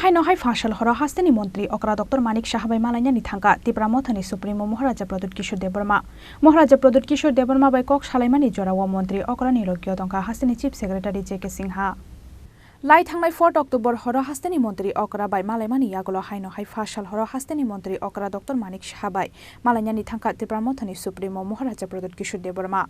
हाइनहाय फाशल हर हास्तेनि मंत्री अकरा डॉक्टर मानिक साहाबाई मालायनि थांगा तिप्रामथनि सुप्रीमो महाराजा प्रदुत किशोर देबबर्मा महाराजा प्रदुत किशोर देबबर्मा बाय कक सालायमानि जराव मंत्री अकरा निलक्य दंका हास्तेनि चीफ सेक्रेटारी जेके सिंहा लाई थांनाय 4 अक्टोबर हर हास्तेनि मंत्री अकरा बाय मालायमानि यागल हाइनहाय फाशल हर हास्तेनि मंत्री अकरा डॉक्टर मानिक साहाबाई मालायनि थांगा तिप्रामथनि सुप्रीमो महाराजा प्रदुत किशोर देबबर्मा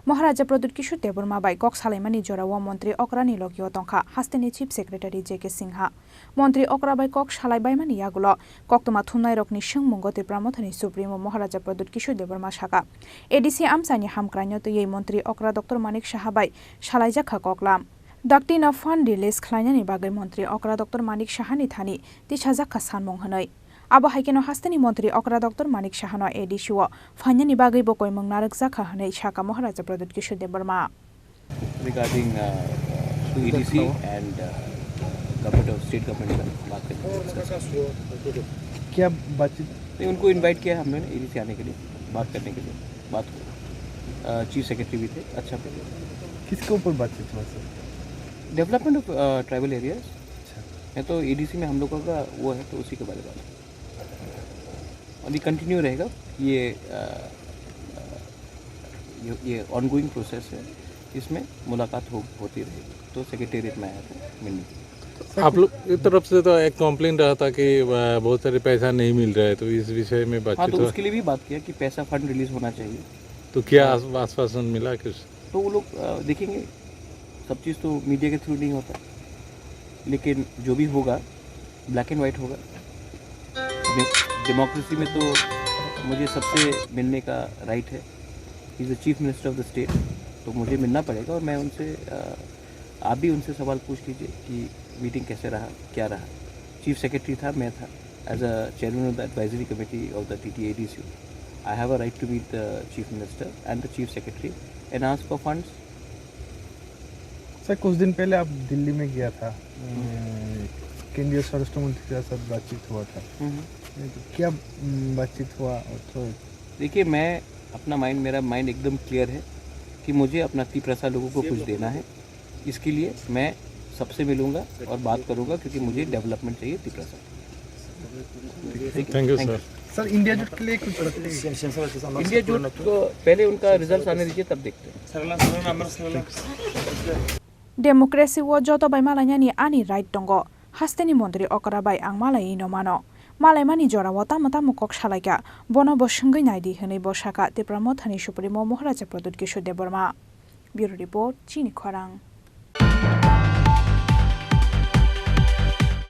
महाराजा प्रदुत किशोर देबबर्मा बाय कक सालायमानि जराव मंत्री अकरा निलक्य दंका हास्तेनि चीफ सेक्रेटारी जेके सिंहा मंत्री अकरा बाय कक सालायबायमानि यागल कक्तमा थुमनाय रकनि सोंमुंग तिप्रामथनि सुप्रीमो महाराजा प्रदुत किशोर देबबर्मा साका एडीसी आमसानि हामक्रायनो तयै मंत्री अकरा डॉक्टर मानिक साहाबाई सालायजाखा ककलाम डाक्टिना फंड रिलीज खालायनायनि बागै मंत्री अकरा डॉक्टर मानिक साहानि थानि तिसाजाखा सानमं होनै आबो हाइकेनो हास्तेनि मंत्री अकरा डॉक्टर मानिक साहानो एडीसीओ फाइनानि बागै बकयमंग नारक जाखा होनै साका महाराजा प्रदुत किशोर Debbarma regarding to EDC and government of state government का बात करें क्या बातचीत नहीं उनको इनवाइट किया हमने EDC आने के लिए बात करने के लिए बात चीफ सेक्रेटरी भी थे अच्छा किसके ऊपर बातचीत हुआ sir development of tribal areas है तो EDC में हम लोगों का वो है तो उसी के बारे में अभी कंटिन्यू रहेगा ये ऑनगोइंग प्रोसेस है इसमें मुलाकात होती रहेगी तो सेक्रेटेरिएट में आया था मिलने आप लोग की तरफ से तो एक कंप्लेंट रहा था कि बहुत सारे पैसा नहीं मिल रहा है तो इस विषय में बातचीत हाँ तो उसके लिए भी बात किया कि पैसा फंड रिलीज होना चाहिए तो क्या आश्वासन मिला कुछ तो वो लोग देखेंगे सब चीज़ तो मीडिया के थ्रू नहीं होता लेकिन जो भी होगा ब्लैक एंड वाइट होगा डेमोक्रेसी में तो मुझे सबसे मिलने का राइट है is the chief minister of the state तो मुझे मिलना पड़ेगा और मैं उनसे आप भी उनसे सवाल पूछ लीजिए कि मीटिंग कैसे रहा क्या रहा चीफ सेक्रेटरी था मैं था as a chairman of the advisory committee of the TTADC I have a right to meet the chief minister and the chief secretary and ask for funds sir कुछ दिन पहले आप दिल्ली में गया था केंद्रीय स्वराष्ट्र मंत्री के साथ बातचीत हुआ था तो क्या बातचीत हुआ तो देखिए मैं अपना मेरा माइंड एकदम क्लियर है कि मुझे अपना तिप्रसा लोगों को कुछ देना है इसके लिए मैं सबसे मिलूंगा और बात करूंगा क्योंकि मुझे डेवलपमेंट चाहिए Tiprasa thank you sir sir India जुट के लिए कुछ इंडिया जुट को पहले उनका रिजल्ट आने दीजिए तब देखते हैं डेमोक्रेसी वो जतो बाय मालायनि आनी राइट दंगो हास्तेनि मंत्री अकरा बाय आं मालाय नो मानो मालायमानि जराव तामता मुकक सालायका बन बसंगै नायदि हनै बसाका तिप्रामथनि सुप्रीमो महाराजा प्रदुत किशोर देबबर्मा ब्यूरो रिपोर्ट चीनी खरां।